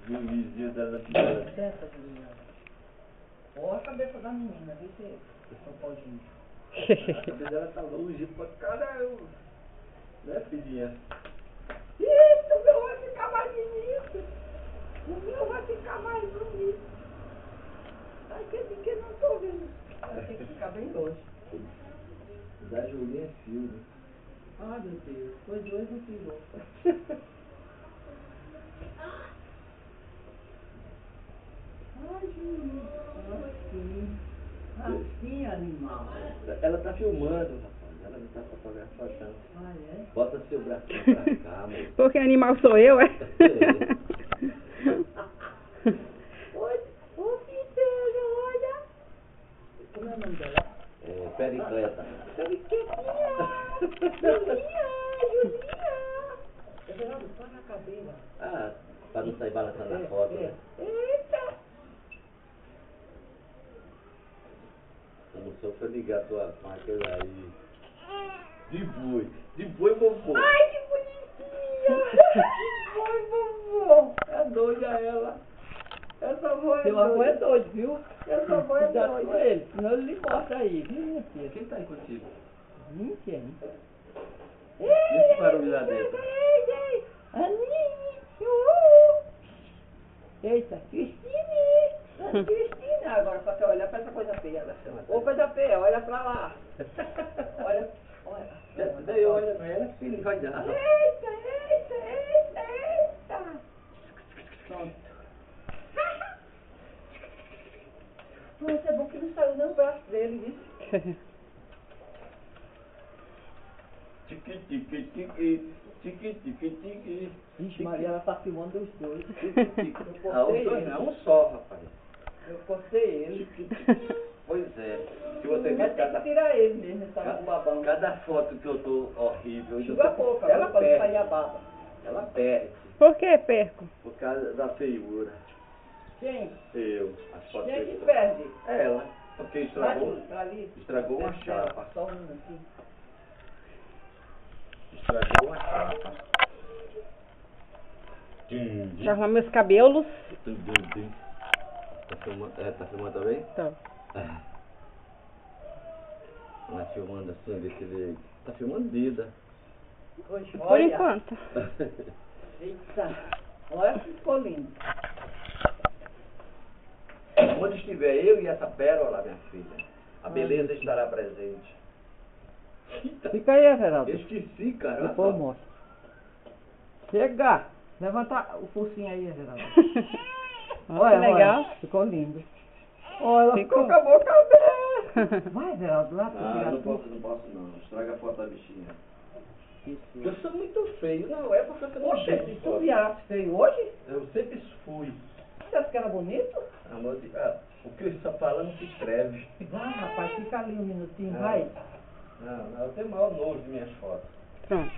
Juizinho dela tirando. Senta, Juliana. Olha a cabeça da menina, vê se São Paulinho. A cabeça dela tá longe pra caralho. Né, filhinha? Isso, o meu vai ficar mais bonito. O meu vai ficar mais bonito. Ai, que não tô vendo. Tem que ficar bem longe. Da Julinha é filho. Ai, meu Deus. Foi dois no piloto. Ai, Julinha. Assim. Assim, animal. Ela tá filmando, rapaz. Ela não tá fotografando. Ah, é? Bota seu bracinho pra cá, amor. Porque animal sou eu, é? Ô, Peter, olha. Como é o nome dela? É, Pericleta. Julinha. Everaldo, põe na cadeira. Ah, pra não sair balançando a foto, né? Eita. Como se eu for ligar tua máquina aí. De boi, vovô. Ai, que bonitinha. Que boi, vovô. É doida ela. Essa avó é doida. Seu avô é doido, viu? Essa avó é doida. Cuidado com ele, senão ele lhe mostra aí, viu, minha filha? Quem tá aí contigo? Quem? Esse barulho lá dentro. Eita, Cristina, agora pra você olhar pra essa coisa feia. Ô, coisa feia, olha pra lá. Olha. Daí olha pra ela, filho, vai dar. Eita. Pronto. Mas é bom que não saiu nem o braço dele, viu? Tique. Vixe, Maria, ela tá filmando os dois. Ah, os dois não, um só, rapaz. Eu cortei ele. Pois é. Se você Mas ver tem que tirar ele mesmo, ele tá com babão. cada foto que eu tô horrível, Chuva pouca, ela pra não sair perde. a baba. Ela perde. Por que perco? Por causa da feiura. Quem? Eu. As fotos Quem é que eu- perde? Ela. Porque estragou. Pra ali. Estragou uma chapa. Só um aqui. Estragou uma chapa. Pra arrumar meus cabelos. Tá filmando, tá filmando também? Então. Ela filmando assim, desse jeito. Tá filmando vida. Poxa, Por enquanto. Eita. Olha que ficou lindo. Onde estiver eu e essa pérola, minha filha, a beleza estará presente. Fica aí, Everaldo. Esqueci, cara. Depois eu mostro. Chega. Levanta o focinho aí, Everaldo. Olha, legal. Ficou lindo. Olha, ela ficou com a boca aberta. Vai, Everaldo, lá pra tirar Não tudo. posso não. Estraga a foto da bichinha. Isso. Eu sou muito feio. Não, é porque eu não Poxa, gosto de se tu foto. virasse feio hoje, Eu sempre fui. você acha que era bonito? Amor, o que você está falando se escreve. Vai, rapaz, fica ali um minutinho, Não. vai. Não, eu tenho maior nojo de minhas fotos. Pronto.